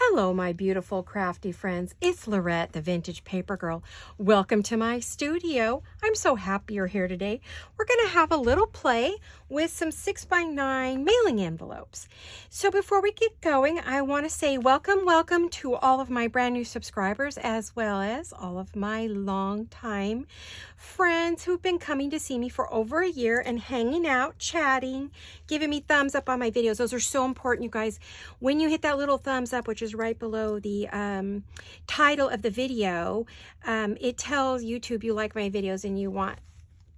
Hello, my beautiful crafty friends. It's Laurette, the Vintage Paper Girl. Welcome to my studio. I'm so happy you're here today. We're going to have a little play with some 6x9 mailing envelopes. So before we get going, I want to say welcome to all of my brand new subscribers, as well as all of my long-time friends who've been coming to see me for over a year and hanging out, chatting, giving me thumbs up on my videos. Those are so important, you guys. When you hit that little thumbs up, which is right below the title of the video, it tells YouTube you like my videos and you want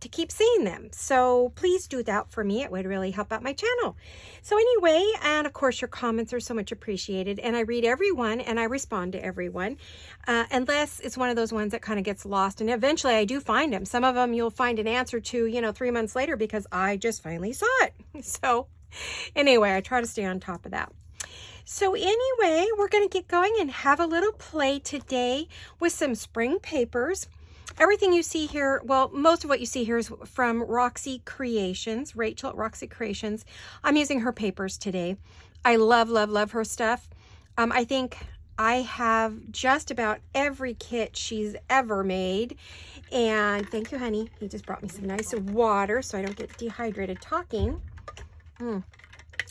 to keep seeing them. So please do that for me. It would really help out my channel. So anyway, and of course your comments are so much appreciated, and I read everyone and I respond to everyone, unless it's one of those ones that kind of gets lost, and eventually I do find them. Some of them you'll find an answer to, 3 months later because I just finally saw it. So anyway, I try to stay on top of that. So anyway, we're going to get going and have a little play today with some spring papers. Everything you see here, well, most of what you see here is from Roxy Creations, Rachel at Roxy Creations. I'm using her papers today. I love her stuff. I think I have just about every kit she's ever made. And thank you, honey. He just brought me some nice water so I don't get dehydrated talking.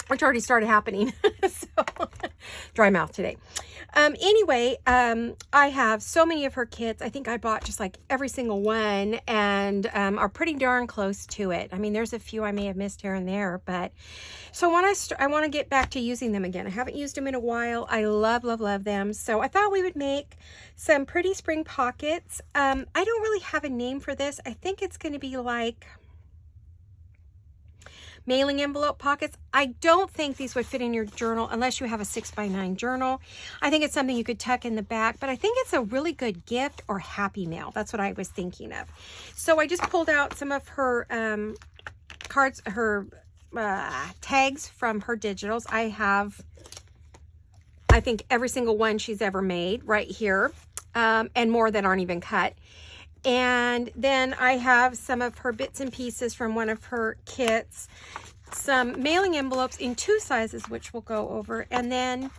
Which already started happening. So dry mouth today. Anyway, I have so many of her kits. I think I bought just like every single one, and are pretty darn close to it. I mean, there's a few I may have missed here and there, but so I want to get back to using them again. I haven't used them in a while. I love them. So I thought we would make some pretty spring pockets. I don't really have a name for this. I think it's going to be like mailing envelope pockets. I don't think these would fit in your journal unless you have a 6x9 journal. I think it's something you could tuck in the back, but I think it's a really good gift or happy mail. That's what I was thinking of. So I just pulled out some of her cards, her tags from her digitals. I have, I think, every single one she's ever made right here, and more that aren't even cut. And then I have some of her bits and pieces from one of her kits, some mailing envelopes in 2 sizes, which we'll go over. And then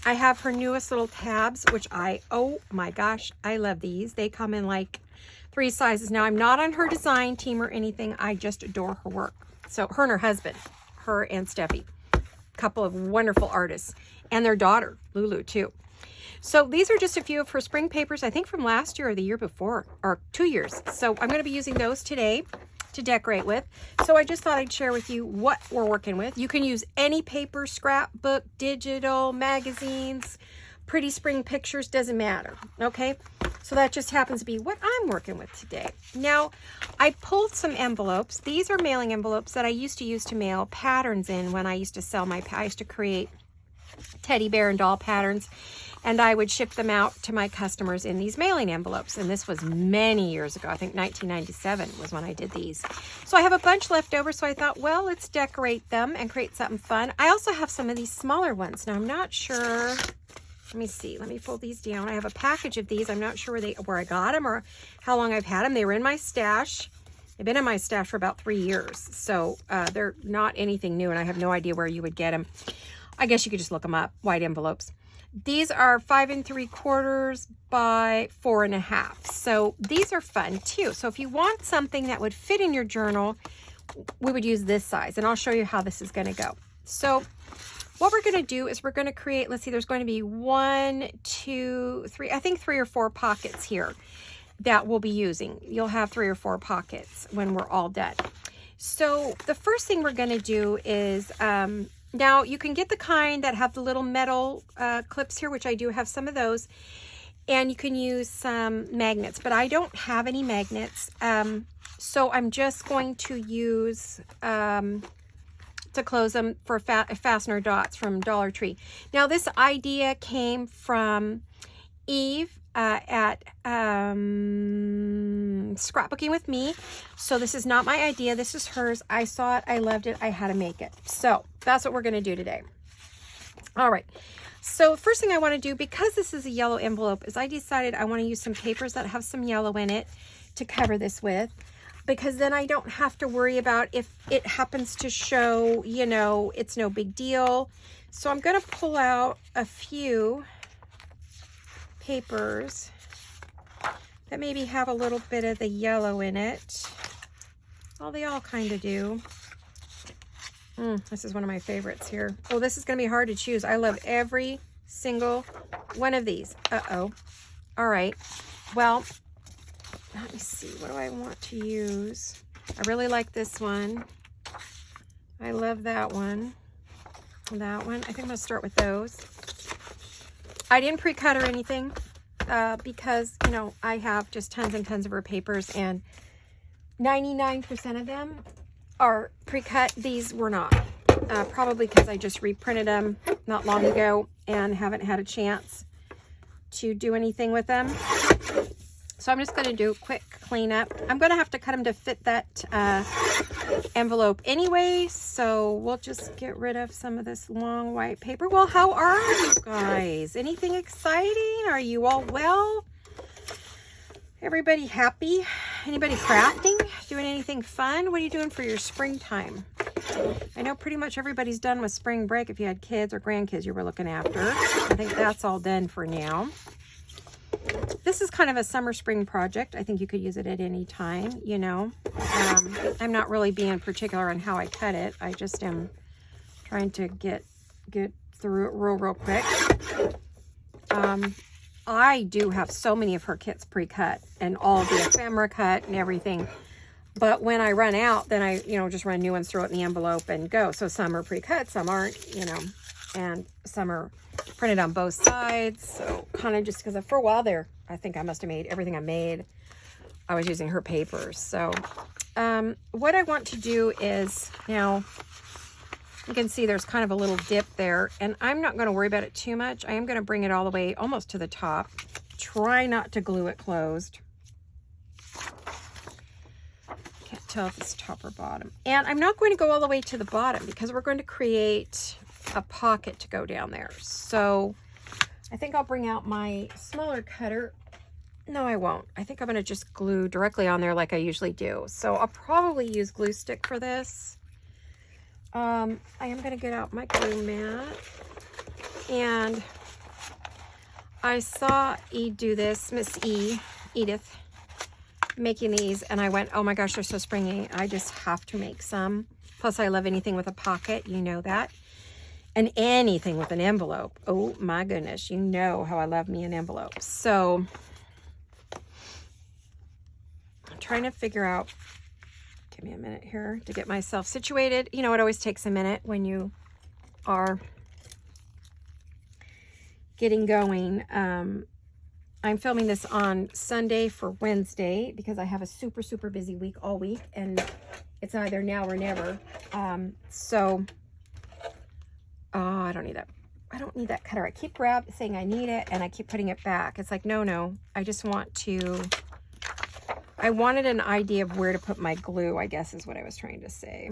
I have her newest little tabs, which oh my gosh, I love these. They come in like 3 sizes. Now, I'm not on her design team or anything. I just adore her work. So her and her husband, her and Steffi, a couple of wonderful artists, and their daughter, Lulu, too. So these are just a few of her spring papers, I think from last year or the year before, or 2 years. So I'm going to be using those today to decorate with. So I just thought I'd share with you what we're working with. You can use any paper, scrapbook, digital, magazines, pretty spring pictures, doesn't matter. Okay, so that just happens to be what I'm working with today. Now, I pulled some envelopes. These are mailing envelopes that I used to use to mail patterns in when I used to sell I used to create teddy bear and doll patterns, and I would ship them out to my customers in these mailing envelopes. And this was many years ago. I think 1997 was when I did these. So I have a bunch left over, so I thought, well, let's decorate them and create something fun. I also have some of these smaller ones. Now, I'm not sure. Let me see. Let me fold these down. I have a package of these. I'm not sure where I got them or how long I've had them. They were in my stash. They've been in my stash for about 3 years. So they're not anything new, and I have no idea where you would get them. I guess you could just look them up, white envelopes. These are 5 3/4 by 4 1/2. So these are fun too. So if you want something that would fit in your journal, we would use this size, and I'll show you how this is going to go. So what we're going to do is we're going to create, let's see, there's going to be 1, 2, 3, I think 3 or 4 pockets here that we'll be using. You'll have 3 or 4 pockets when we're all done. So the first thing we're going to do is, now, you can get the kind that have the little metal clips here, which I do have some of those, and you can use some magnets, but I don't have any magnets, so I'm just going to use, to close them, for fastener dots from Dollar Tree. Now, this idea came from Eve at Scrapbooking with Me. So this is not my idea. This is hers. I saw it. I loved it. I had to make it. So that's what we're going to do today. All right. So first thing I want to do, because this is a yellow envelope, is I decided I want to use some papers that have some yellow in it to cover this with, because then I don't have to worry about if it happens to show, it's no big deal. So I'm going to pull out a few papers that maybe have a little bit of the yellow in it. Well, they all kind of do. This is one of my favorites here. Oh, this is going to be hard to choose. I love every single one of these. Uh-oh. All right. Well, let me see. What do I want to use? I really like this one. I love that one. That one. I think I'm going to start with those. I didn't pre-cut or anything because, you know, I have just tons and tons of her papers, and 99% of them are pre-cut. These were not. Probably because I just reprinted them not long ago and haven't had a chance to do anything with them. So I'm just going to do a quick cleanup. I'm going to have to cut them to fit that envelope anyway. So we'll just get rid of some of this long white paper. Well, how are you guys? Anything exciting? Are you all well? Everybody happy? Anybody crafting? Doing anything fun? What are you doing for your springtime? I know pretty much everybody's done with spring break if you had kids or grandkids you were looking after. I think that's all done for now. This is kind of a summer spring project. I think you could use it at any time, you know. I'm not really being particular on how I cut it. I just am trying to get through it real quick. I do have so many of her kits pre-cut and all the ephemera cut and everything. But when I run out, then I, you know, just run new ones, throw it in the envelope and go. So some are pre-cut, some aren't, you know, and some are printed on both sides. So kind of just because for a while there, I think I must have made everything I made. I was using her papers. So what I want to do is now, you can see there's kind of a little dip there, and I'm not going to worry about it too much. I am going to bring it all the way almost to the top. Try not to glue it closed. Can't tell if it's top or bottom. And I'm not going to go all the way to the bottom because we're going to create a pocket to go down there. So I think I'll bring out my smaller cutter. No, I won't. I think I'm going to just glue directly on there like I usually do. So I'll probably use glue stick for this. I am going to get out my glue mat, and I saw do this, Miss Edith, making these, and I went, oh my gosh, they're so springy. I just have to make some. Plus, I love anything with a pocket. You know that. And anything with an envelope. Oh my goodness. You know how I love me an envelope. So I'm trying to figure out, give me a minute here to get myself situated. You know, it always takes a minute when you are getting going. I'm filming this on Sunday for Wednesday because I have a super, super busy week all week, and it's either now or never. I don't need that. I don't need that cutter. I keep saying I need it, and I keep putting it back. It's like, no. I just want to, I wanted an idea of where to put my glue, I guess is what I was trying to say.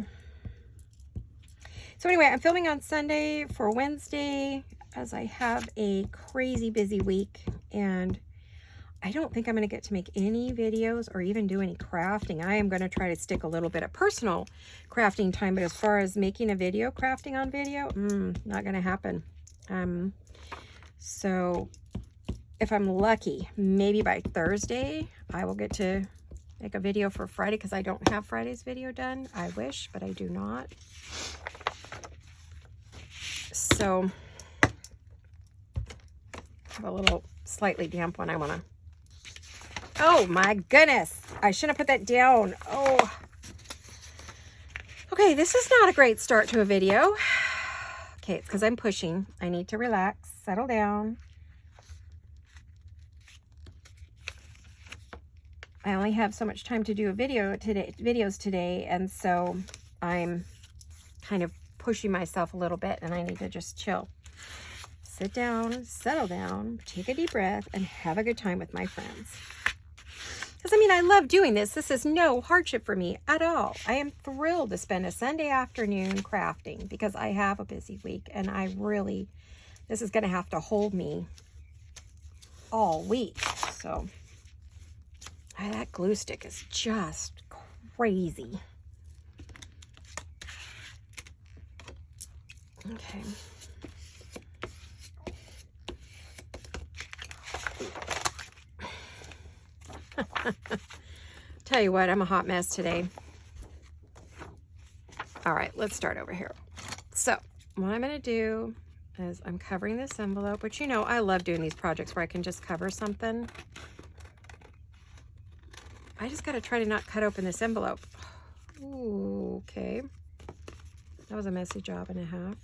So anyway, I'm filming on Sunday for Wednesday as I have a crazy busy week, and I don't think I'm going to get to make any videos or even do any crafting. I am going to try to stick a little bit of personal crafting time, but as far as making a video, crafting on video, not going to happen. So if I'm lucky, maybe by Thursday, I will get to make a video for Friday because I don't have Friday's video done. I wish, but I do not. So I have a little slightly damp one I want to. Oh my goodness. I shouldn't have put that down. Oh. Okay, this is not a great start to a video. Okay, it's because I'm pushing. I need to relax, settle down. I only have so much time to do videos today, and so I'm kind of pushing myself a little bit, and I need to just chill. Sit down, settle down, take a deep breath, and have a good time with my friends. Because, I mean, I love doing this. This is no hardship for me at all. I am thrilled to spend a Sunday afternoon crafting because I have a busy week, and this is going to have to hold me all week. So, that glue stick is just crazy. Okay. Tell you what, I'm a hot mess today. All right, let's start over here. So what I'm going to do is I'm covering this envelope, which, you know, I love doing these projects where I can just cover something. I just got to try to not cut open this envelope. Ooh, okay. That was a messy job and a half.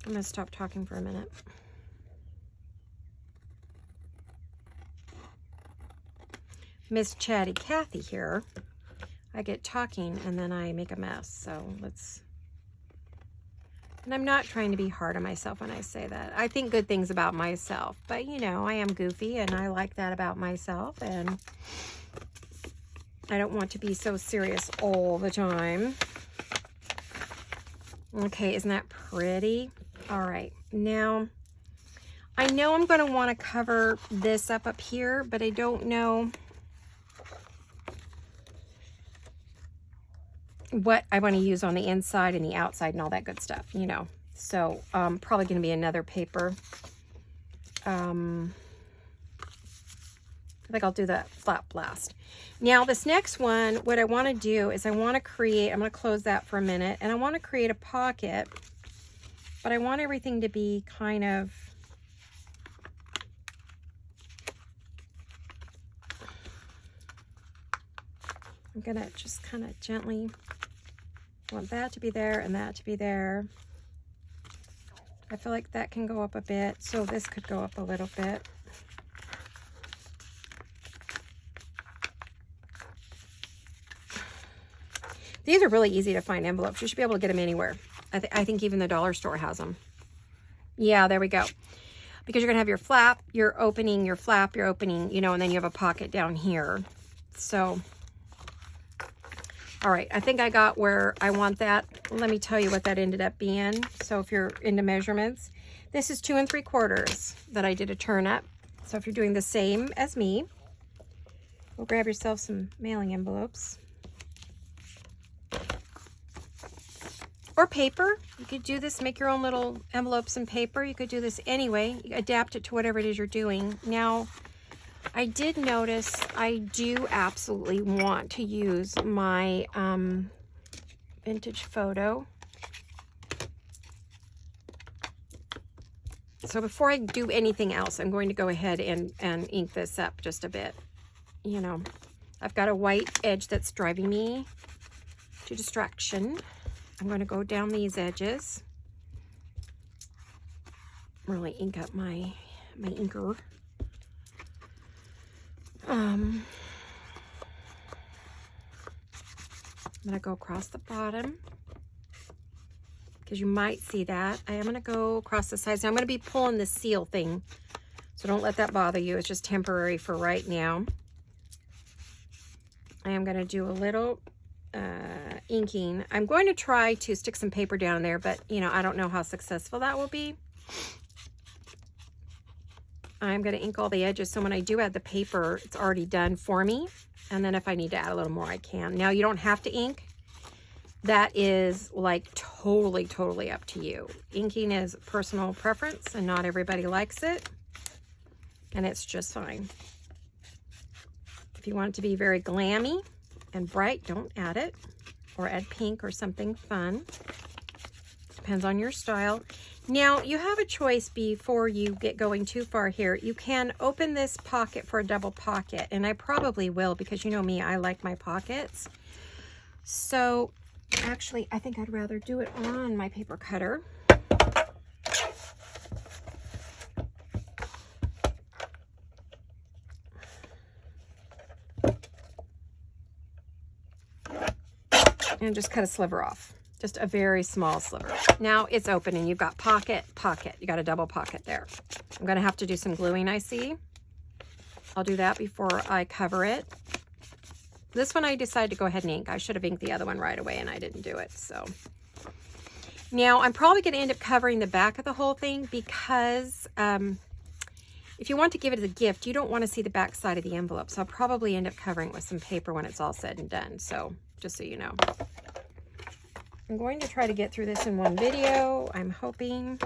I'm going to stop talking for a minute. Miss Chatty Cathy here. I get talking and then I make a mess. So let's... And I'm not trying to be hard on myself when I say that. I think good things about myself. But, you know, I am goofy and I like that about myself. And I don't want to be so serious all the time. Okay, isn't that pretty? All right, now I know I'm going to want to cover this up here, but I don't know what I want to use on the inside and the outside and all that good stuff, you know. So probably going to be another paper. I think I'll do the flat blast. Now this next one, what I want to do is I want to create, I'm going to close that for a minute, and I want to create a pocket, but I want everything to be kind of, I'm going to just kind of gently, I want that to be there and that to be there. I feel like that can go up a bit, so this could go up a little bit. These are really easy to find envelopes. You should be able to get them anywhere. I think even the dollar store has them. Yeah, there we go. Because you're going to have your flap, you're opening your flap, you're opening, you know, and then you have a pocket down here. So, all right, I think I got where I want that. Let me tell you what that ended up being. So if you're into measurements, this is 2 3/4 that I did a turn up. So if you're doing the same as me, go grab yourself some mailing envelopes. Or paper. You could do this, make your own little envelopes and paper. You could do this anyway. You adapt it to whatever it is you're doing. Now, I did notice I do absolutely want to use my vintage photo. So before I do anything else, I'm going to go ahead and ink this up just a bit. You know, I've got a white edge that's driving me to distraction. I'm going to go down these edges. Really ink up my inker. I'm going to go across the bottom because you might see that. I am going to go across the sides. Now I'm going to be pulling the seal thing, so don't let that bother you. It's just temporary for right now. I am going to do a little inking. I'm going to try to stick some paper down there, but you know, I don't know how successful that will be. I'm going to ink all the edges, so when I do add the paper, it's already done for me. And then if I need to add a little more, I can. Now, you don't have to ink. That is like totally up to you. Inking is personal preference, and not everybody likes it. And it's just fine. If you want it to be very glammy and bright, don't add it. Or add pink or something fun. Depends on your style. Now, you have a choice before you get going too far here. You can open this pocket for a double pocket, and I probably will because you know me, I like my pockets. So, actually, I think I'd rather do it on my paper cutter. And just cut a sliver off. Just a very small sliver. Now it's open and you've got pocket, pocket. You got a double pocket there. I'm going to have to do some gluing, I see. I'll do that before I cover it. This one I decided to go ahead and ink. I should have inked the other one right away and I didn't do it. So now I'm probably going to end up covering the back of the whole thing because if you want to give it as a gift, you don't want to see the back side of the envelope. So I'll probably end up covering it with some paper when it's all said and done. So just so you know. I'm going to try to get through this in one video. I'm hoping.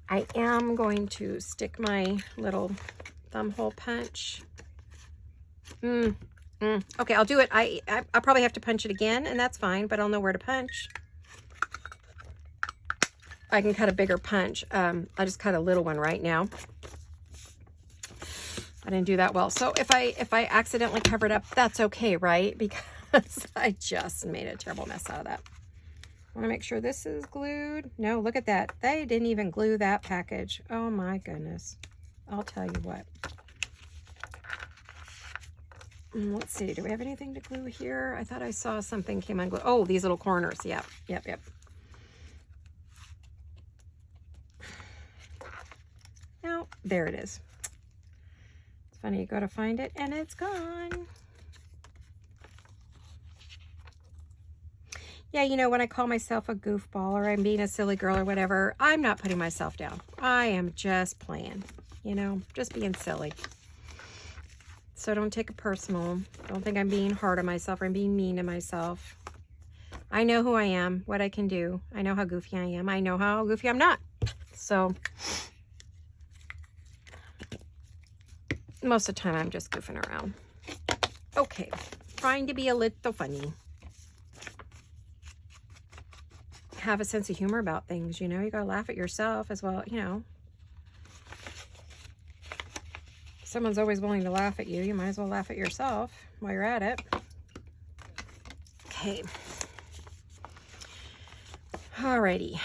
I am going to stick my little thumb hole punch. Okay, I'll do it. I'll probably have to punch it again, and that's fine, but I'll know where to punch. I can cut a bigger punch. I just cut a little one right now. I didn't do that well. So if I accidentally cover it up, that's okay, right? Because I just made a terrible mess out of that. I want to make sure this is glued. No, look at that. They didn't even glue that package. Oh my goodness. I'll tell you what. Let's see. Do we have anything to glue here? I thought I saw something came unglued. Oh, these little corners. Yep. Now, there it is. It's funny. You go to find it and it's gone. Yeah, you know, when I call myself a goofball or I'm being a silly girl or whatever, I'm not putting myself down. I am just playing, you know, just being silly. So don't take it personal. Don't think I'm being hard on myself or I'm being mean to myself. I know who I am, what I can do. I know how goofy I am. I know how goofy I'm not. So most of the time I'm just goofing around. Okay, trying to be a little funny. Have a sense of humor about things, you know. You gotta laugh at yourself as well, you know. Someone's always willing to laugh at you. You might as well laugh at yourself while you're at it. Okay. Alrighty.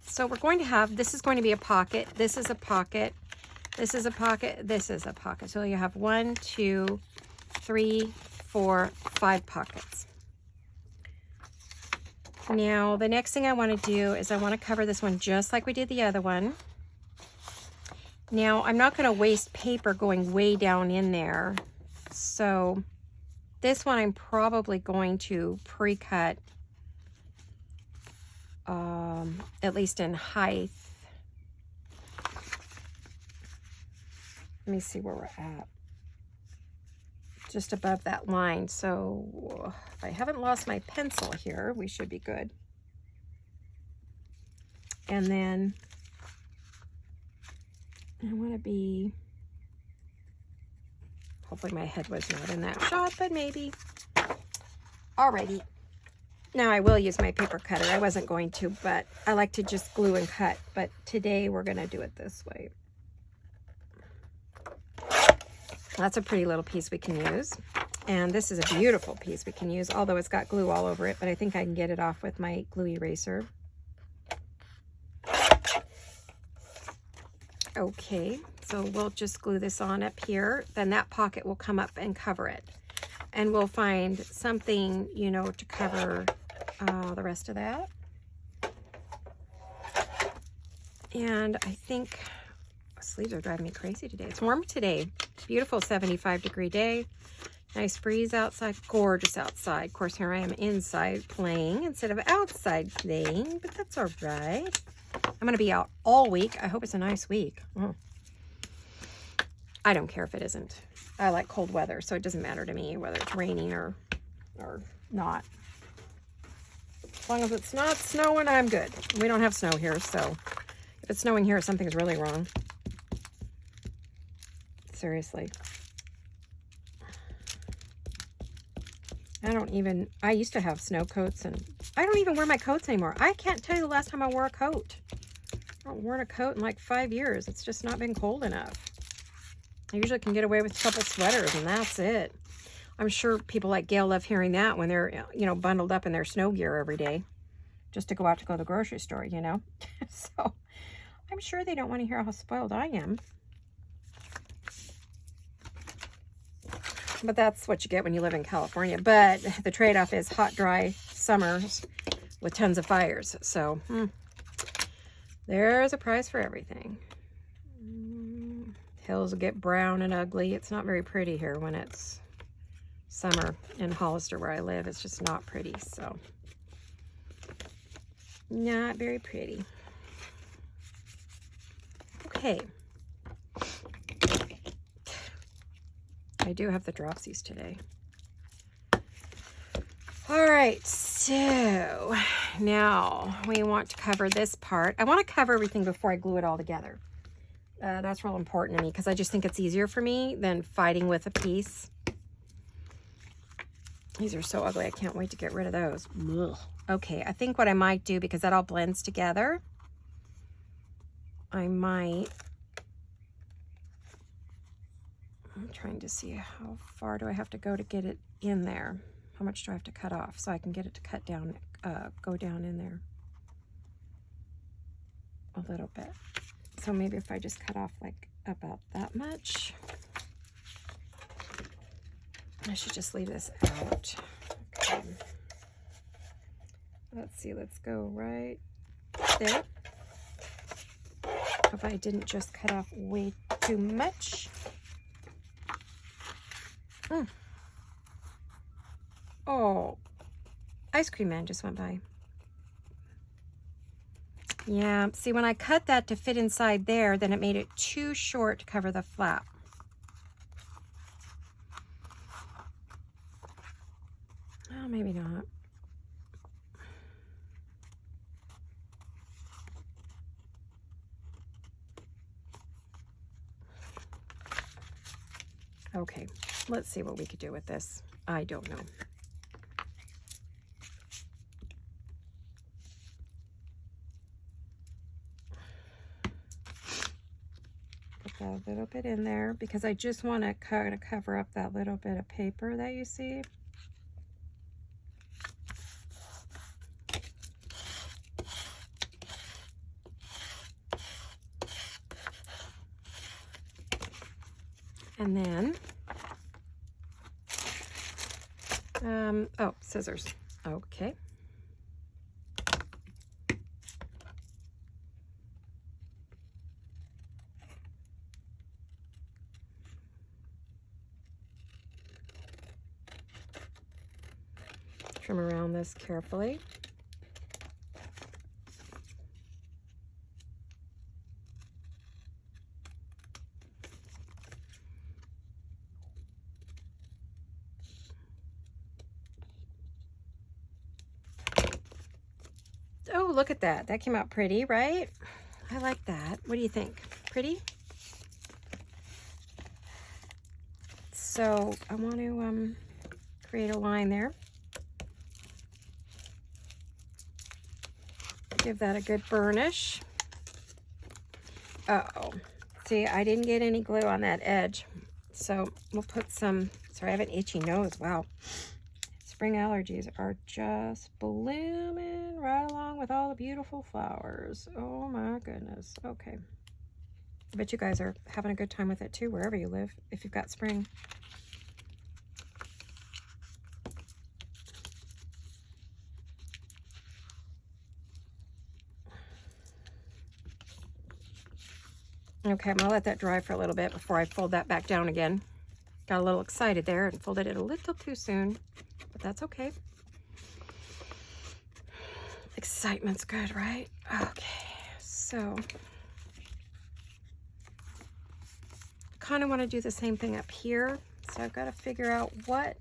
So we're going to have, this is going to be a pocket. This is a pocket. This is a pocket. This is a pocket. So you have 1, 2, 3, 4, 5 pockets. Now, the next thing I want to do is I want to cover this one just like we did the other one. Now, I'm not going to waste paper going way down in there. So, this one I'm probably going to pre-cut, at least in height. Let me see where we're at. Just above that line. So, if I haven't lost my pencil here, we should be good. And then I want to be, hopefully my head was not in that shot, but maybe. Alrighty. Now I will use my paper cutter. I wasn't going to, but I like to just glue and cut. But today we're going to do it this way. That's a pretty little piece we can use. And this is a beautiful piece we can use, although it's got glue all over it, but I think I can get it off with my glue eraser. Okay, so we'll just glue this on up here. Then that pocket will come up and cover it. And we'll find something, you know, to cover the rest of that. And I think sleeves are driving me crazy today. It's warm today. Beautiful 75-degree day. Nice breeze outside. Gorgeous outside. Of course, here I am inside playing instead of outside playing, but that's all right. I'm going to be out all week. I hope it's a nice week. I don't care if it isn't. I like cold weather, so it doesn't matter to me whether it's raining or not. As long as it's not snowing, I'm good. We don't have snow here, so if it's snowing here, something's really wrong. Seriously. I used to have snow coats, and I don't even wear my coats anymore. I can't tell you the last time I wore a coat. I haven't worn a coat in like 5 years. It's just not been cold enough. I usually can get away with a couple sweaters, and that's it. I'm sure people like Gail love hearing that when they're, you know, bundled up in their snow gear every day just to go out to go to the grocery store, you know. So I'm sure they don't want to hear how spoiled I am. But that's what you get when you live in California. But the trade-off is hot, dry summers with tons of fires. So there's a price for everything. Hills will get brown and ugly. It's not very pretty here when it's summer in Hollister where I live. It's just not pretty. So not very pretty. Okay. I do have the dropsies today. All right, so now we want to cover this part. I want to cover everything before I glue it all together. That's real important to me because I just think it's easier for me than fighting with a piece. These are so ugly. I can't wait to get rid of those. Ugh. Okay, I think what I might do, because that all blends together, I'm trying to see how far do I have to go to get it in there. How much do I have to cut off so I can get it to cut down, go down in there a little bit. So maybe if I just cut off like about that much. I should just leave this out. Okay. Let's see, let's go right there. If I didn't just cut off way too much. Oh, ice cream man just went by. Yeah, see, when I cut that to fit inside there, then it made it too short to cover the flap. Oh, maybe not. Okay, let's see what we could do with this. I don't know. Put that a little bit in there because I just want to kind of cover up that little bit of paper that you see. And then, oh, scissors. Okay. Trim around this carefully. Oh, look at that. That came out pretty, right? I like that. What do you think? Pretty? So I want to create a line there. Give that a good burnish. Uh-oh. See, I didn't get any glue on that edge. So we'll put some, sorry, I have an itchy nose. Wow. Spring allergies are just blooming right along with all the beautiful flowers. Oh my goodness. Okay. I bet you guys are having a good time with it too, wherever you live, if you've got spring. Okay, I'm gonna let that dry for a little bit before I fold that back down again. Got a little excited there and folded it a little too soon, but that's okay. Excitement's good, right? Okay, so kind of want to do the same thing up here. So I've got to figure out what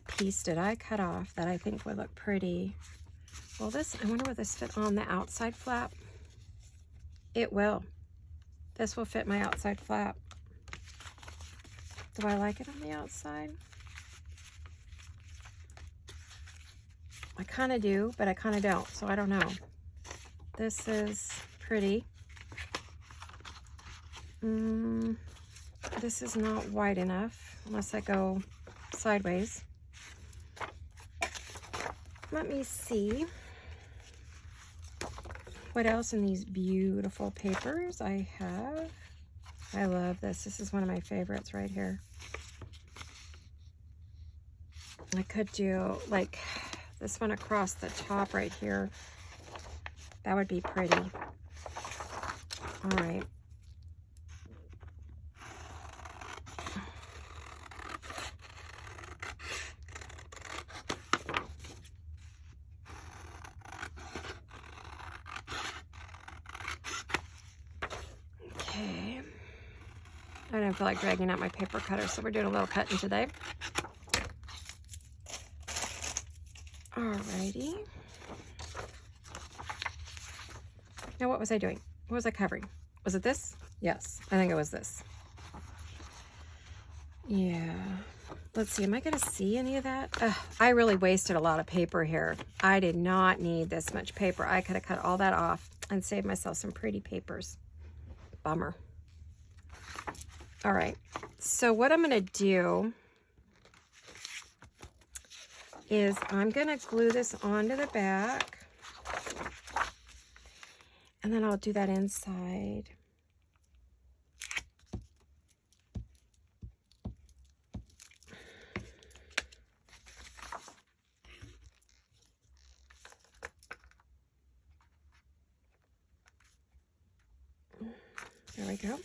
piece did I cut off that I think would look pretty. Well, this, I wonder will this fit on the outside flap? It will. This will fit my outside flap. Do I like it on the outside? I kind of do, but I kind of don't, so I don't know. This is pretty. This is not wide enough unless I go sideways. Let me see what else in these beautiful papers I have. I love this. This is one of my favorites right here. I could do like this one across the top right here. That would be pretty. All right. Okay. I don't feel like dragging out my paper cutter, so we're doing a little cutting today. Alrighty. Now, what was I doing? What was I covering? Was it this? Yes, I think it was this. Yeah. Let's see, am I going to see any of that? I really wasted a lot of paper here. I did not need this much paper. I could have cut all that off and saved myself some pretty papers. Bummer. All right, so what I'm going to do is I'm going to glue this onto the back. And then I'll do that inside. There we go.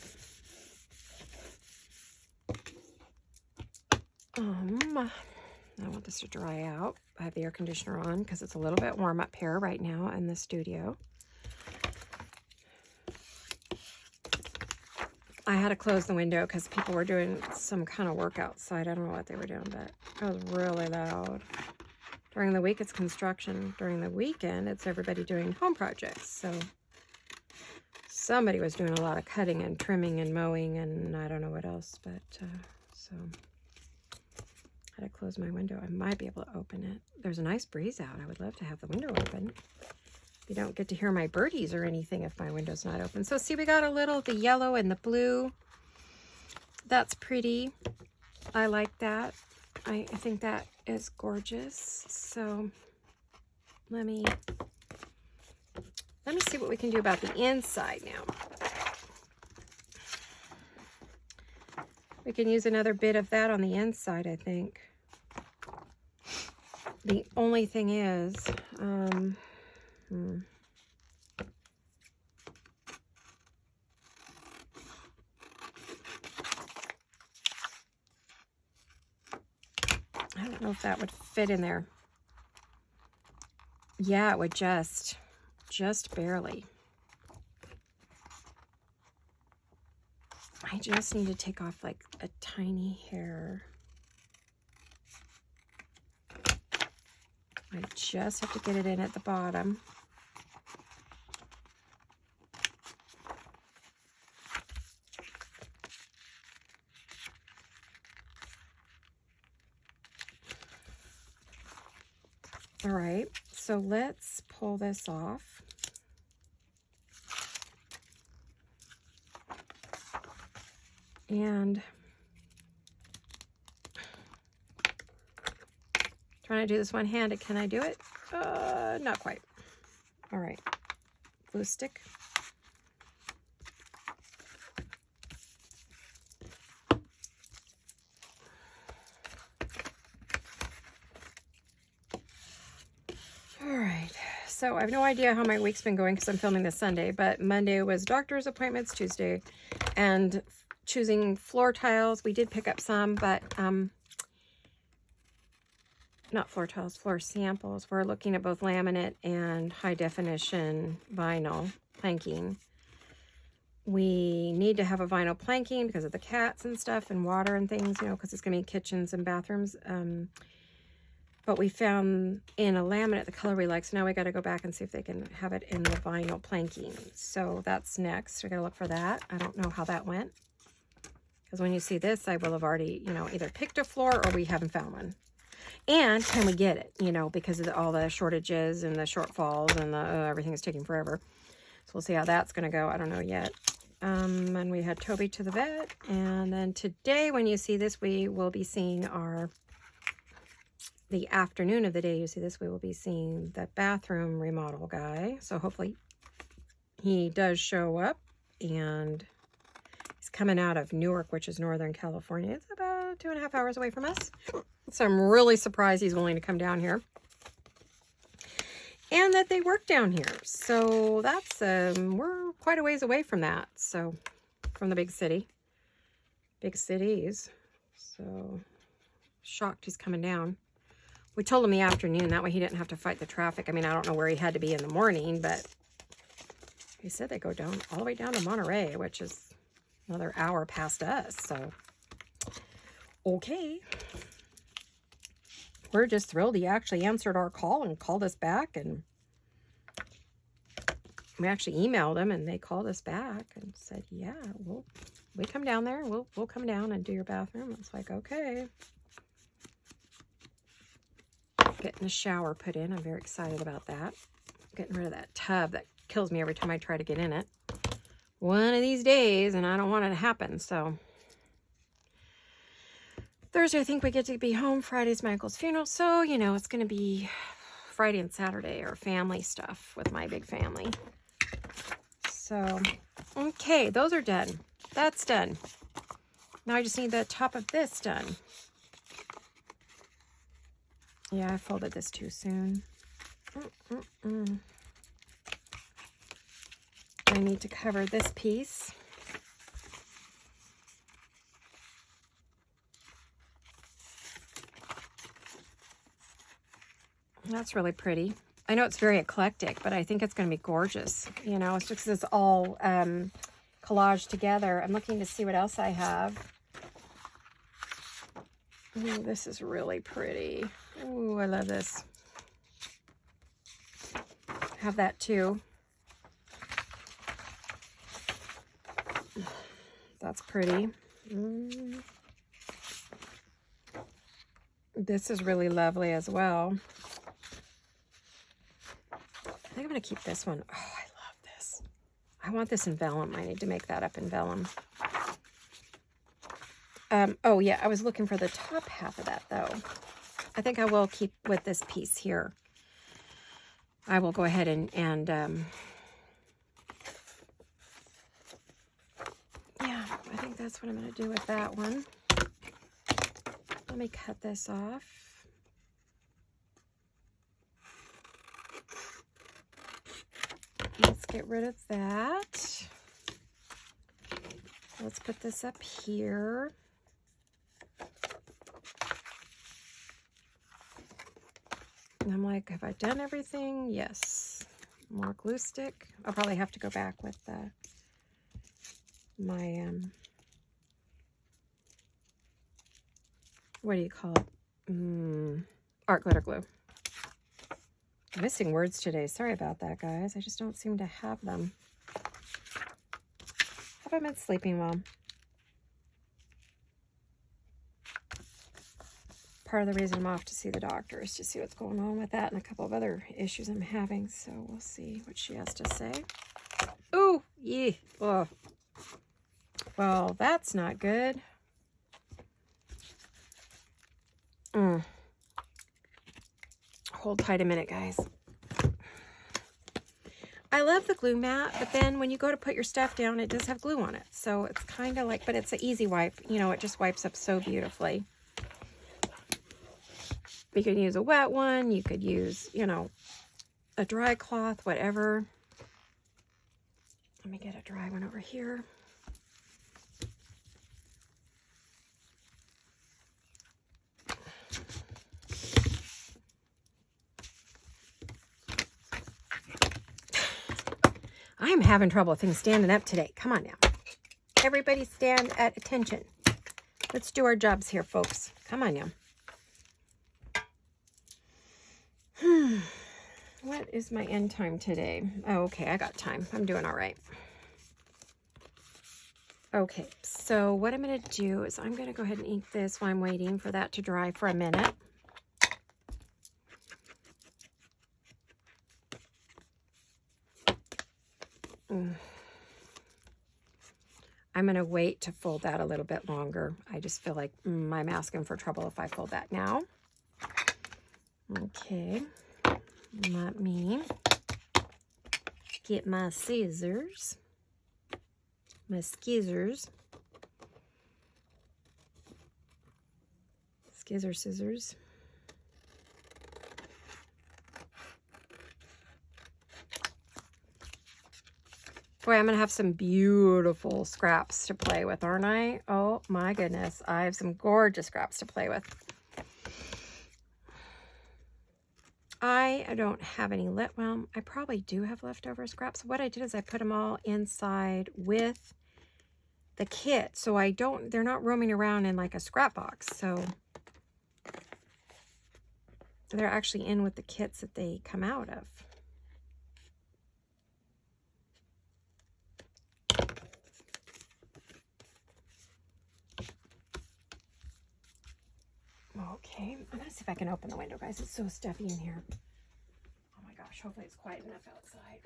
I want this to dry out. I have the air conditioner on because it's a little bit warm up here right now in the studio. I had to close the window because people were doing some kind of work outside. I don't know what they were doing, but it was really loud. During the week, it's construction. During the weekend, it's everybody doing home projects. So somebody was doing a lot of cutting and trimming and mowing and I don't know what else, but so I had to close my window. I might be able to open it. There's a nice breeze out. I would love to have the window open. You don't get to hear my birdies or anything if my window's not open. So see, we got a little, the yellow and the blue. That's pretty. I like that. I think that is gorgeous. So let me see what we can do about the inside now. We can use another bit of that on the inside, I think. The only thing is, I don't know if that would fit in there. Yeah, it would just barely. I just need to take off like a tiny hair. I just have to get it in at the bottom. All right, so let's pull this off. And trying to do this one-handed. Can I do it? Not quite. All right, glue stick. All right, so I have no idea how my week's been going because I'm filming this Sunday, but Monday was doctor's appointments, Tuesday, and choosing floor tiles. We did pick up some, but not floor tiles, floor samples. We're looking at both laminate and high definition vinyl planking. We need to have a vinyl planking because of the cats and stuff and water and things, you know, because it's going to be kitchens and bathrooms. But we found in a laminate the color we like, so now we got to go back and see if they can have it in the vinyl planking. So that's next. We got to look for that. I don't know how that went. Because when you see this, I will have already, you know, either picked a floor or we haven't found one. And can we get it, you know, because of all the shortages and the shortfalls and the everything is taking forever. So we'll see how that's going to go. I don't know yet. And we had Toby to the vet. And then today, when you see this, we will be seeing the afternoon of the day you see this, we will be seeing the bathroom remodel guy. So hopefully he does show up, and he's coming out of Newark, which is Northern California. It's about 2.5 hours away from us. So I'm really surprised he's willing to come down here. And that they work down here. So that's, we're quite a ways away from that. So, from the big city. Big cities. So, shocked he's coming down. We told him the afternoon, that way he didn't have to fight the traffic. I mean, I don't know where he had to be in the morning, but he said they go down all the way down to Monterey, which is another hour past us. So, okay. we're just thrilled he actually answered our call and called us back. And we actually emailed him, and they called us back and said, yeah, we come down there. We'll come down and do your bathroom. It's like, okay. Getting the shower put in. I'm very excited about that. Getting rid of that tub that kills me every time I try to get in it. One of these days, and I don't want it to happen, so. Thursday, I think we get to be home. Friday's Michael's funeral, so, you know, it's going to be Friday and Saturday or family stuff with my big family. So, okay, those are done. That's done. Now I just need the top of this done. Yeah, I folded this too soon. I need to cover this piece. That's really pretty. I know it's very eclectic, but I think it's going to be gorgeous. You know, it's just 'cause it's all collaged together. I'm looking to see what else I have. Ooh, this is really pretty. Ooh, I love this. Have that too. That's pretty. This is really lovely as well. I think I'm going to keep this one. Oh, I love this. I want this in vellum. I need to make that up in vellum. Oh, yeah, I was looking for the top half of that, though. I think I will keep with this piece here. I will go ahead and yeah, I think that's what I'm going to do with that one. Let me cut this off. Let's get rid of that. Let's put this up here. And I'm like, have I done everything? Yes. More glue stick. I'll probably have to go back with my, what do you call it? Art glitter glue. I'm missing words today. Sorry about that, guys. I just don't seem to have them. Have I been sleeping well? Part of the reason I'm off to see the doctor is to see what's going on with that and a couple of other issues I'm having. So we'll see what she has to say. Ooh, yeah. Oh. Well, that's not good. Hold tight a minute, guys. I love the glue mat, but then when you go to put your stuff down, it does have glue on it. So it's kind of like, but it's an easy wipe. You know, it just wipes up so beautifully. You can use a wet one. You could use, you know, a dry cloth, whatever. Let me get a dry one over here. I'm having trouble with things standing up today. Come on now. Everybody stand at attention. Let's do our jobs here, folks. Come on now. What is my end time today? Oh, okay, I got time. I'm doing all right. Okay, so what I'm going to do is I'm going to go ahead and ink this while I'm waiting for that to dry for a minute. I'm going to wait to fold that a little bit longer. I just feel like I'm asking for trouble if I fold that now. Okay, let me get my scissors, scissors. Boy, I'm going to have some beautiful scraps to play with, aren't I? Oh my goodness, I have some gorgeous scraps to play with. I don't have any well, I probably do have leftover scraps. What I did is I put them all inside with the kit, so they're not roaming around in like a scrap box. So They're actually in with the kits that they come out of. Okay, I'm gonna see if I can open the window, guys. It's so stuffy in here. Oh my gosh, hopefully it's quiet enough outside.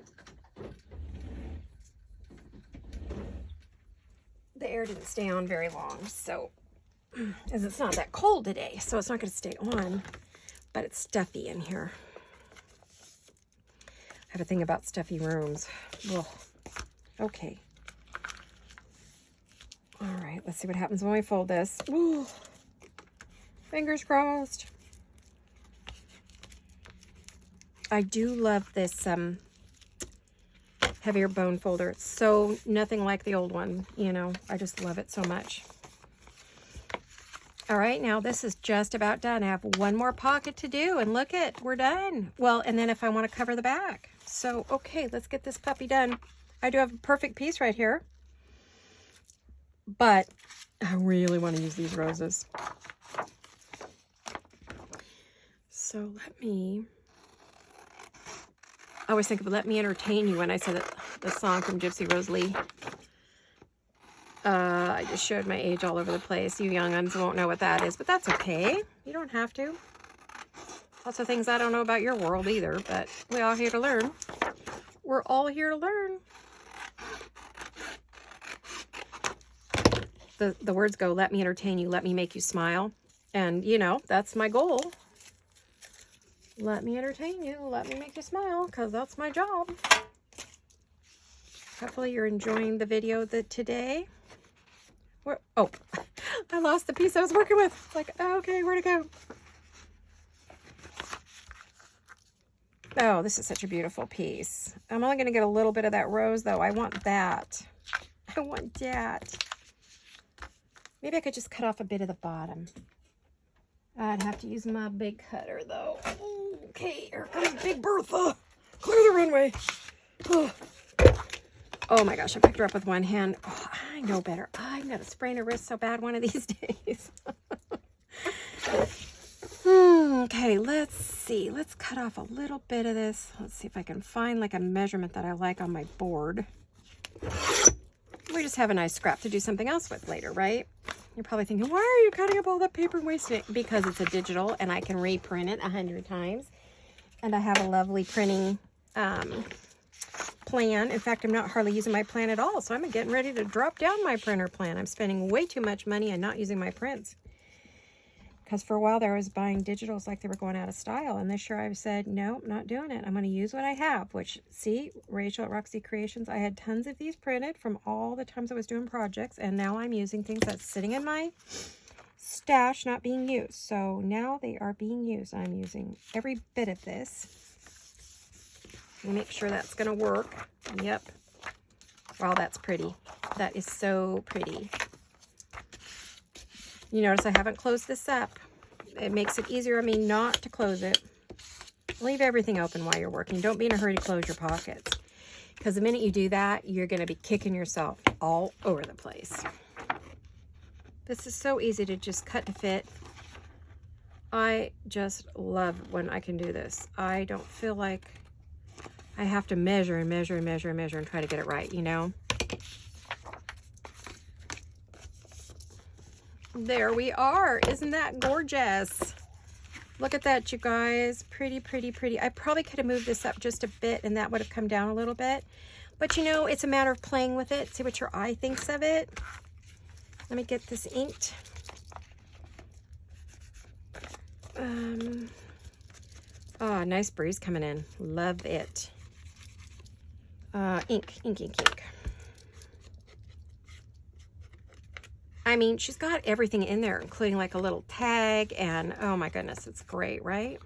The air didn't stay on very long, so, as it's not that cold today, so it's not gonna stay on, but it's stuffy in here. I have a thing about stuffy rooms. Ugh. Okay. All right, let's see what happens when we fold this. Ooh. Fingers crossed. I do love this heavier bone folder. It's so nothing like the old one, you know. I just love it so much. All right, now this is just about done. I have one more pocket to do, and look it, we're done. Well, and then if I want to cover the back. So, okay, let's get this puppy done. I do have a perfect piece right here, but I really want to use these roses. So I always think of Let Me Entertain You when I said the song from Gypsy Rose Lee. I just showed my age all over the place. You young uns won't know what that is, but that's okay. You don't have to. Lots of things I don't know about your world either, but we're all here to learn. We're all here to learn. The words go, let me entertain you, let me make you smile. And, you know, that's my goal. Let me entertain you, let me make you smile, because that's my job. Hopefully you're enjoying the video today. Oh, I lost the piece I was working with. Like, okay, where'd it go? Oh, this is such a beautiful piece. I'm only going to get a little bit of that rose, though. I want that. I want that. Maybe I could just cut off a bit of the bottom. I'd have to use my big cutter, though. Okay, here comes Big Bertha. Clear the runway. Oh my gosh, I picked her up with one hand. Oh, I know better. I'm going to sprain her wrist so bad one of these days. Okay, let's see. Let's cut off a little bit of this. Let's see if I can find like a measurement that I like on my board. We just have a nice scrap to do something else with later, right? You're probably thinking, why are you cutting up all that paper and wasting it? Because it's a digital and I can reprint it 100 times. And I have a lovely printing plan. In fact, I'm not hardly using my plan at all. So I'm getting ready to drop down my printer plan. I'm spending way too much money and not using my prints. Because for a while there I was buying digitals like they were going out of style. And this year I've said, no, not doing it. I'm going to use what I have. Which, see, Rachel at Roxy Creations, I had tons of these printed from all the times I was doing projects. And now I'm using things that's sitting in my stash, not being used. So now they are being used. I'm using every bit of this. Make sure that's going to work. Yep. Wow, that's pretty. That is so pretty. You notice I haven't closed this up. It makes it easier on me not to close it. Leave everything open while you're working. Don't be in a hurry to close your pockets. Because the minute you do that, you're going to be kicking yourself all over the place. This is so easy to just cut to fit. I just love when I can do this. I don't feel like I have to measure and measure and measure and measure and try to get it right, you know? There we are. Isn't that gorgeous? Look at that, you guys. Pretty, pretty, pretty. I probably could have moved this up just a bit and that would have come down a little bit. But you know, it's a matter of playing with it. See what your eye thinks of it. Let me get this inked. Oh, nice breeze coming in. Love it. Ink, ink, ink, ink. I mean, she's got everything in there, including like a little tag, and oh my goodness, it's great, right?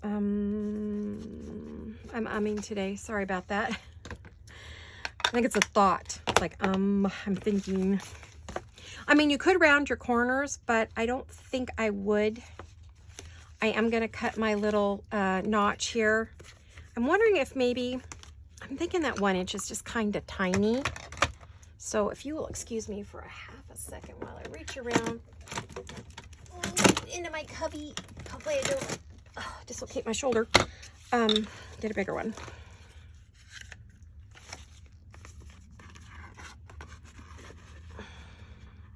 I'm umming today. Sorry about that. I think it's a thought. It's like, I'm thinking. I mean, you could round your corners, but I don't think I would. I am going to cut my little notch here. I'm wondering if maybe, I'm thinking that 1 inch is just kind of tiny. So if you will excuse me for a half a second while I reach around into my cubby. Hopefully I don't dislocate my shoulder. Get a bigger one.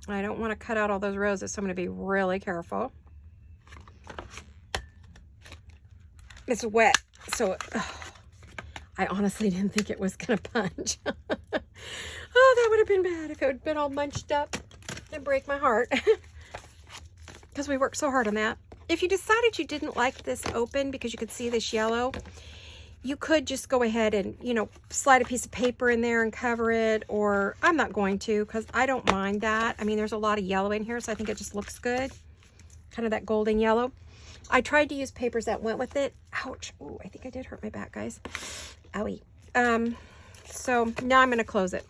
I don't want to cut out all those roses, so I'm going to be really careful. It's wet, so I honestly didn't think it was going to punch. Oh, that would have been bad if it had been all munched up and break my heart. Because we worked so hard on that. If you decided you didn't like this open because you could see this yellow, you could just go ahead and, you know, slide a piece of paper in there and cover it. Or I'm not going to, because I don't mind that. I mean, there's a lot of yellow in here, so I think it just looks good. Kind of that golden yellow. I tried to use papers that went with it. Ouch. Oh, I think I did hurt my back, guys. Owie. So now I'm going to close it.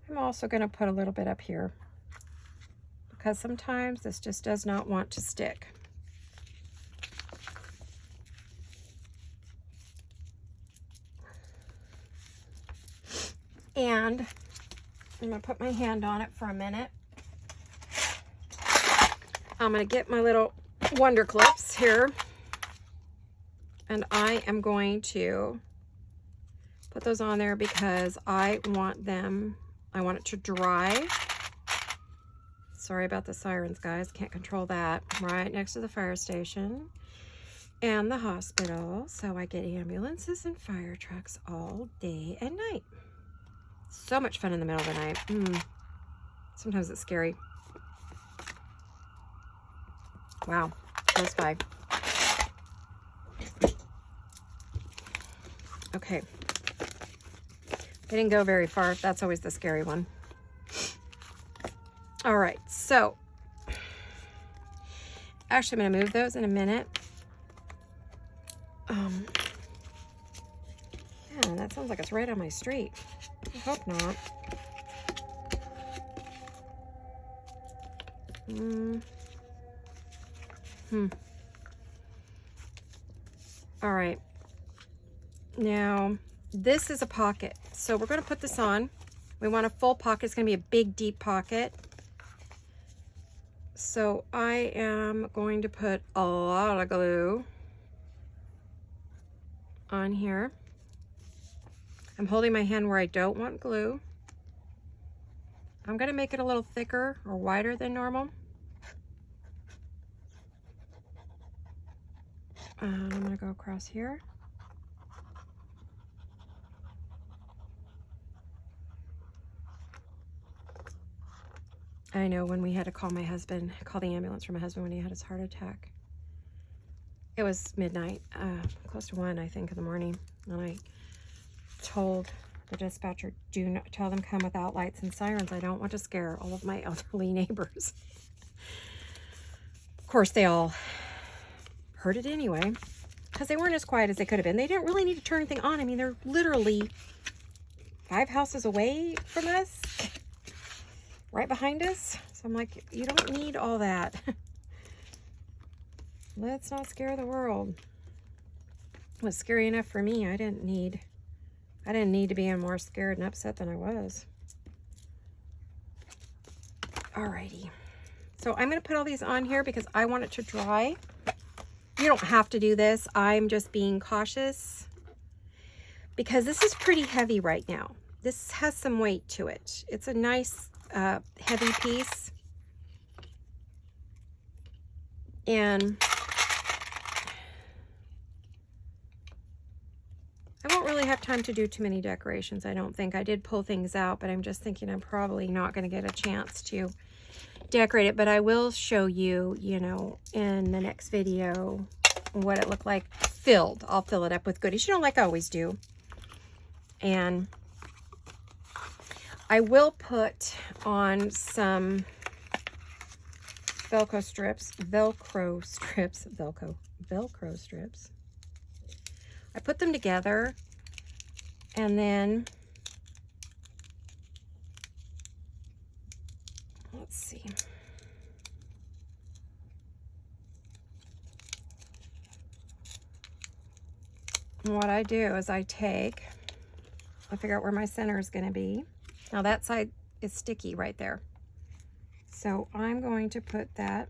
I'm also going to put a little bit up here, because sometimes this just does not want to stick. And I'm going to put my hand on it for a minute. I'm going to get my little Wonder Clips here, and I am going to put those on there because I want it to dry. Sorry about the sirens, guys. Can't control that. Right next to the fire station and the hospital. So I get ambulances and fire trucks all day and night. So much fun in the middle of the night. Sometimes it's scary. Wow. Goes by. Okay. They didn't go very far. That's always the scary one. All right, so actually I'm going to move those in a minute. Yeah, that sounds like it's right on my street. I hope not. All right. Now, this is a pocket. So we're going to put this on. We want a full pocket. It's going to be a big, deep pocket. So I am going to put a lot of glue on here. I'm holding my hand where I don't want glue. I'm going to make it a little thicker or wider than normal. I'm going to go across here. I know when we had to call the ambulance for my husband when he had his heart attack. It was midnight, close to 1, I think, in the morning. And I told the dispatcher, do not tell them come without lights and sirens. I don't want to scare all of my elderly neighbors. Of course, they all heard it anyway, because they weren't as quiet as they could have been. They didn't really need to turn anything on. I mean, they're literally 5 houses away from us. Right behind us. So I'm like, you don't need all that. Let's not scare the world. It was scary enough for me. I didn't need to be more scared and upset than I was. Alrighty. So I'm going to put all these on here because I want it to dry. You don't have to do this. I'm just being cautious because this is pretty heavy right now. This has some weight to it. It's a nice heavy piece, and I won't really have time to do too many decorations. I don't think. I did pull things out, but I'm just thinking I'm probably not going to get a chance to decorate it, but I will show you, you know, in the next video what it looked like filled. I'll fill it up with goodies, you know, like I always do. And I will put on some Velcro strips. I put them together, and then let's see. What I do is I take I'll figure out where my center is going to be. Now that side is sticky right there. So I'm going to put that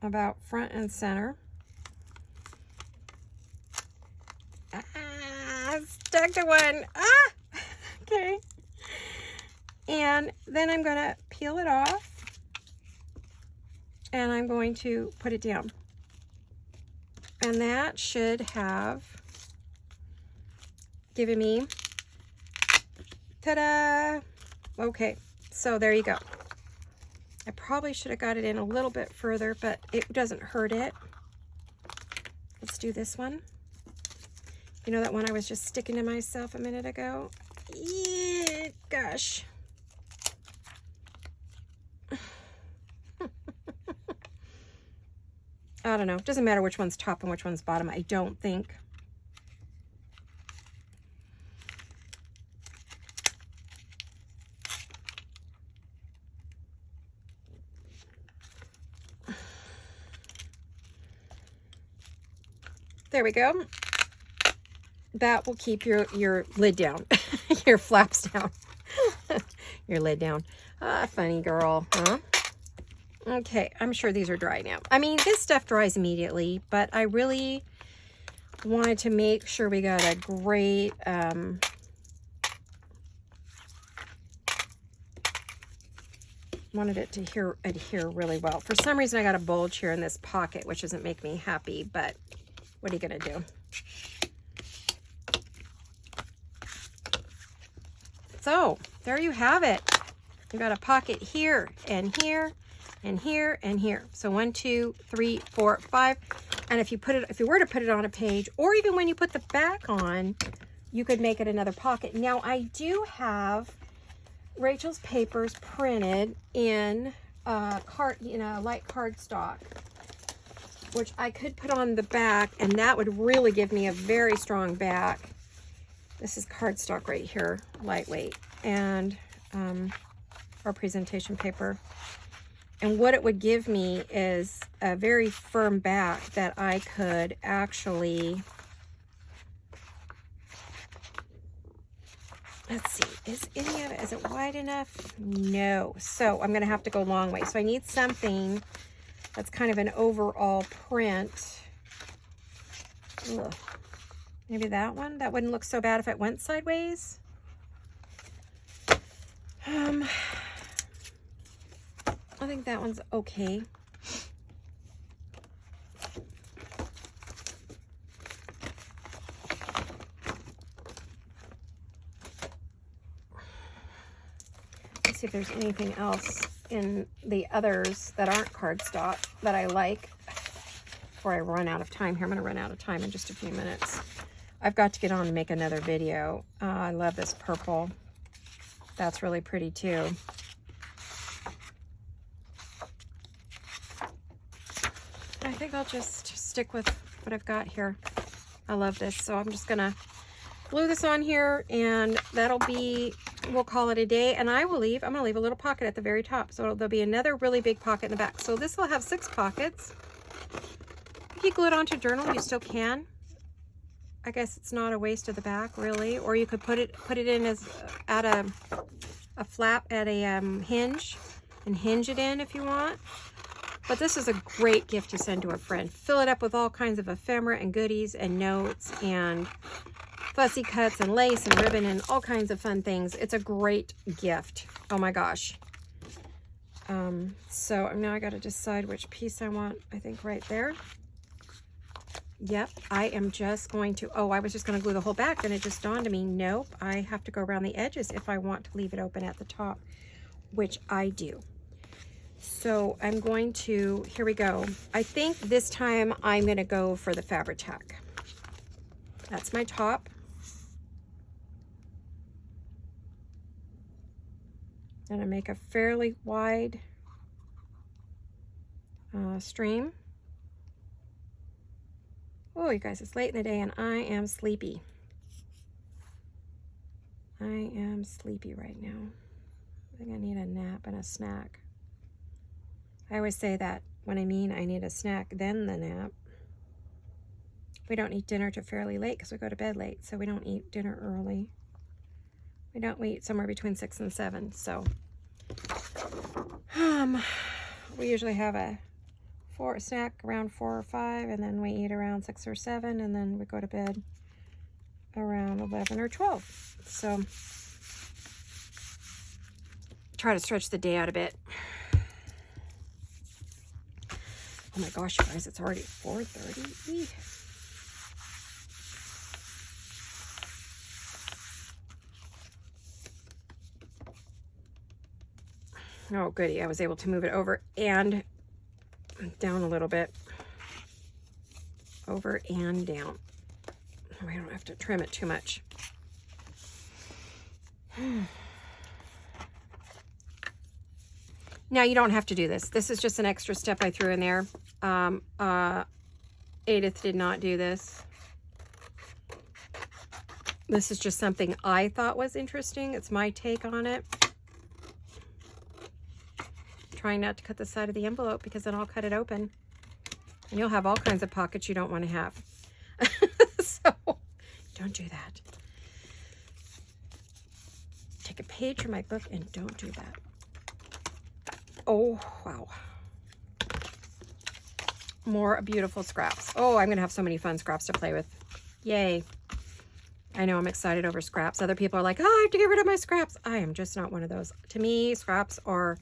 about front and center. Stuck to one. Okay. And then I'm going to peel it off. And I'm going to put it down. And that should have given me, ta-da! Okay, so there you go. I probably should have got it in a little bit further, but it doesn't hurt it. Let's do this one. You know that one I was just sticking to myself a minute ago? Yeah, gosh. I don't know. It doesn't matter which one's top and which one's bottom, I don't think. There we go. That will keep your lid down. Your flaps down. Your lid down. Ah, funny girl, huh? Okay, I'm sure these are dry now. I mean, this stuff dries immediately, but I really wanted to make sure we got a great wanted it to adhere really well. For some reason, I got a bulge here in this pocket, which doesn't make me happy, but what are you gonna do? So there you have it. You got a pocket here and here and here and here. So 1, 2, 3, 4, 5. And if you were to put it on a page, or even when you put the back on, you could make it another pocket. Now I do have Rachel's papers printed in light cardstock, which I could put on the back, and that would really give me a very strong back. This is cardstock right here, lightweight, and our presentation paper. And what it would give me is a very firm back that I could actually, let's see, is any of it, is it wide enough? No. So I'm going to have to go a long way. So I need something that's kind of an overall print. Ugh. Maybe that one? That wouldn't look so bad if it went sideways. I think that one's okay. Let's see if there's anything else in the others that aren't cardstock that I like before I run out of time here. I'm going to run out of time in just a few minutes. I've got to get on and make another video. I love this purple. That's really pretty too. I think I'll just stick with what I've got here. I love this. So I'm just going to glue this on here, and that'll be, we'll call it a day. And I'm going to leave a little pocket at the very top. So there'll be another really big pocket in the back. So this will have 6 pockets. If you glue it onto a journal, you still can. I guess it's not a waste of the back, really. Or you could put it in as at a flap at a hinge, and hinge it in if you want. But this is a great gift to send to a friend. Fill it up with all kinds of ephemera and goodies and notes and fussy cuts and lace and ribbon and all kinds of fun things. It's a great gift. Oh my gosh. So now I got to decide which piece I want. I think right there. Yep, I am just going to, I was just going to glue the whole back, and it just dawned on me, nope, I have to go around the edges if I want to leave it open at the top, which I do. So I'm going to, here we go. I think this time I'm going to go for the Fabri-Tac. That's my top. I'm going to make a fairly wide stream. Oh, you guys, it's late in the day and I am sleepy. I am sleepy right now. I think I need a nap and a snack. I always say that when I mean I need a snack, then the nap. We don't eat dinner till fairly late because we go to bed late, so we don't eat dinner early. We eat somewhere between 6 and 7. So we usually have a snack around 4 or 5, and then we eat around 6 or 7, and then we go to bed around 11 or 12. So try to stretch the day out a bit. Oh my gosh, you guys, it's already 4:30. Oh, goody. I was able to move it over and down a little bit. Over and down. We don't have to trim it too much. Now, you don't have to do this. This is just an extra step I threw in there. Edith did not do this. This is just something I thought was interesting. It's my take on it. Trying not to cut the side of the envelope because then I'll cut it open. And you'll have all kinds of pockets you don't want to have. So, don't do that. Take a page from my book and don't do that. Oh, wow. More beautiful scraps. Oh, I'm going to have so many fun scraps to play with. Yay. I know I'm excited over scraps. Other people are like, oh, I have to get rid of my scraps. I am just not one of those. To me, scraps are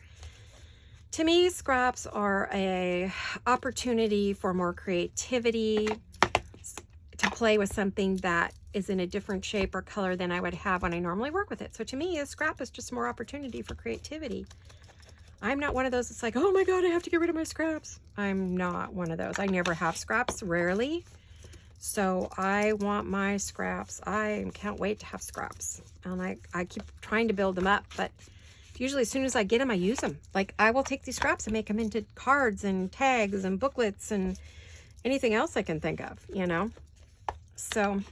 a opportunity for more creativity, to play with something that is in a different shape or color than I would have when I normally work with it. So to me, a scrap is just more opportunity for creativity. I'm not one of those that's like, oh my God, I have to get rid of my scraps. I'm not one of those. I never have scraps, rarely. So I want my scraps. I can't wait to have scraps. And I keep trying to build them up, but usually as soon as I get them, I use them. Like, I will take these scraps and make them into cards and tags and booklets and anything else I can think of, you know? So,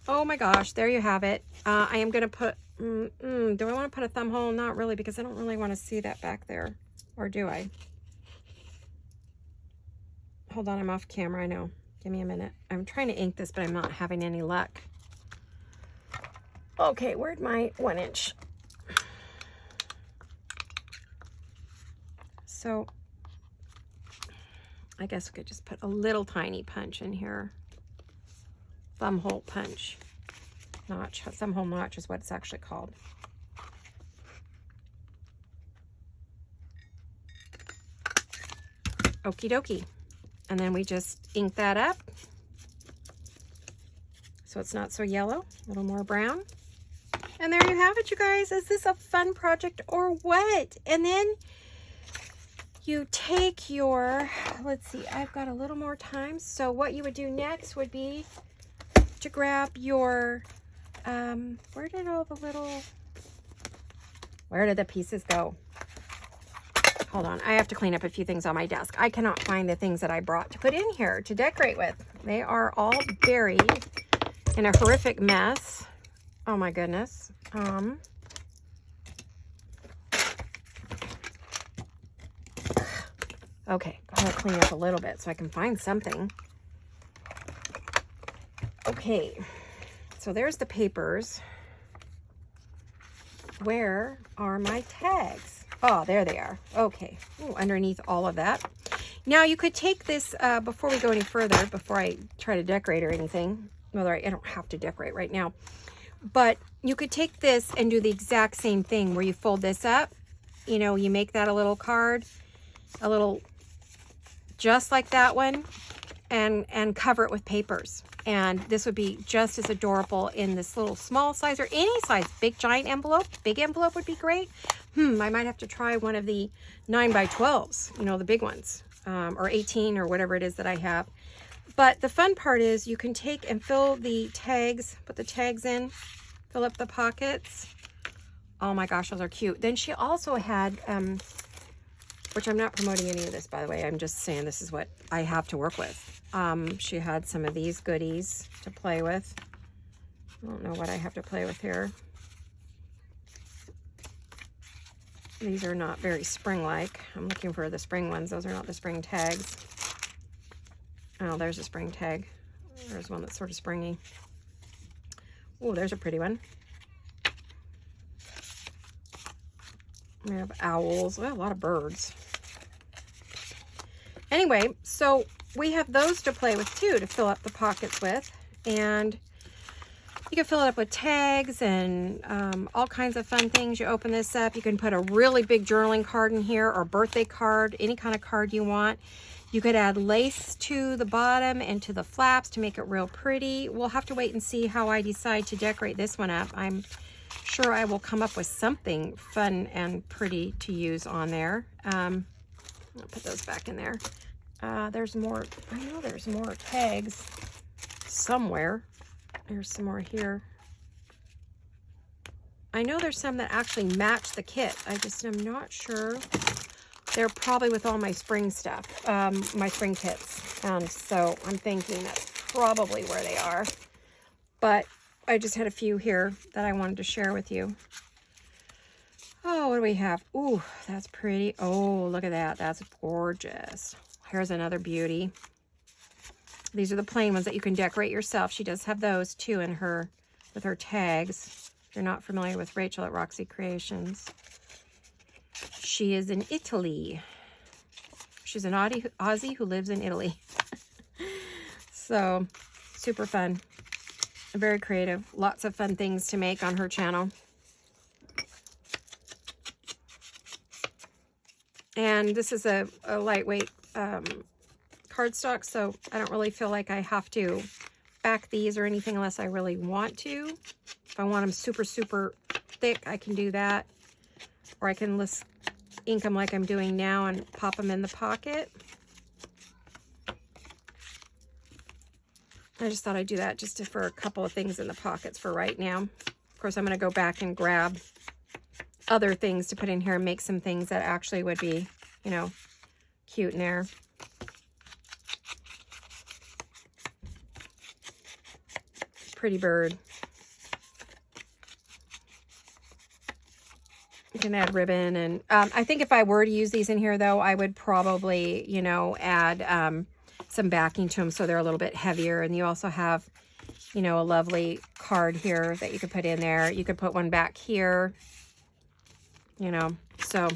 oh my gosh, there you have it. I am going to put, do I want to put a thumb hole? Not really, because I don't really want to see that back there. Or do I? Hold on, I'm off camera, I know. Give me a minute. I'm trying to ink this, but I'm not having any luck. Okay, where'd my 1-inch? So, I guess we could just put a little tiny punch in here. Thumb hole punch. Notch. Thumb hole notch is what it's actually called. Okie dokie. And then we just ink that up so it's not so yellow, a little more brown. And there you have it, you guys. Is this a fun project or what? And then you take your, let's see, I've got a little more time. So what you would do next would be to grab your, where did the pieces go? Hold on, I have to clean up a few things on my desk. I cannot find the things that I brought to put in here to decorate with. They are all buried in a horrific mess. Oh my goodness. Okay, I'm gonna clean up a little bit so I can find something. Okay, so there's the papers. Where are my tags? Oh, there they are. Okay. Ooh, underneath all of that. Now, you could take this, before we go any further, before I try to decorate or anything. Well, I don't have to decorate right now. But you could take this and do the exact same thing where you fold this up. You know, you make that a little card, a little, just like that one, and cover it with papers. And this would be just as adorable in this little small size or any size. Big giant envelope, big envelope would be great. I might have to try one of the 9x12s, you know, the big ones, or 18 or whatever it is that I have. But the fun part is you can take and fill the tags, put the tags in, fill up the pockets. Oh my gosh, those are cute. Then she also had, which I'm not promoting any of this, by the way. I'm just saying this is what I have to work with. She had some of these goodies to play with. I don't know what I have to play with here. These are not very spring-like. I'm looking for the spring ones. Those are not the spring tags. Oh, there's a spring tag. There's one that's sort of springy. Oh, there's a pretty one. We have owls. We have a lot of birds. Anyway, so we have those to play with too, to fill up the pockets with. And you can fill it up with tags and all kinds of fun things. You open this up, you can put a really big journaling card in here, or birthday card, any kind of card you want. You could add lace to the bottom and to the flaps to make it real pretty. We'll have to wait and see how I decide to decorate this one up. I'm sure I will come up with something fun and pretty to use on there. I'll put those back in there. There's more, I know there's more tags somewhere. There's some more here. I know there's some that actually match the kit. I just am not sure. They're probably with all my spring stuff, my spring kits. So I'm thinking that's probably where they are. But I just had a few here that I wanted to share with you. Oh, what do we have? Ooh, that's pretty. Oh, look at that. That's gorgeous. Here's another beauty. These are the plain ones that you can decorate yourself. She does have those too in her, with her tags. If you're not familiar with Rachel at Roxy Creations. She is in Italy. She's an Aussie who lives in Italy. So, super fun. Very creative. Lots of fun things to make on her channel. And this is a lightweight cardstock, so I don't really feel like I have to back these or anything unless I really want to. If I want them super, super thick, I can do that. Or I can just ink them like I'm doing now and pop them in the pocket. I just thought I'd do that just for a couple of things in the pockets for right now. Of course, I'm going to go back and grab other things to put in here and make some things that actually would be, you know, cute in there. Pretty bird. You can add ribbon, and I think if I were to use these in here though, I would probably, you know, add some backing to them so they're a little bit heavier. And you also have, you know, a lovely card here that you could put in there. You could put one back here, you know. So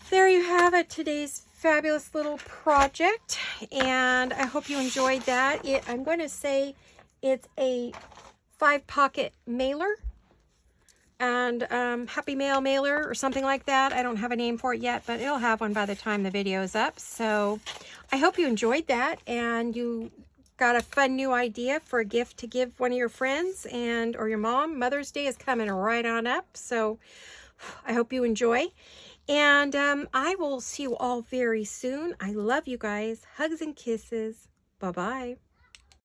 there you have it, today's fabulous little project, and I hope you enjoyed that. I'm going to say it's a 5-pocket mailer, and Happy Mail mailer or something like that. I don't have a name for it yet, but it'll have one by the time the video is up. So I hope you enjoyed that and you got a fun new idea for a gift to give one of your friends and or your mom. Mother's Day is coming right on up, so I hope you enjoy. And I will see you all very soon. I love you guys. Hugs and kisses. Bye-bye.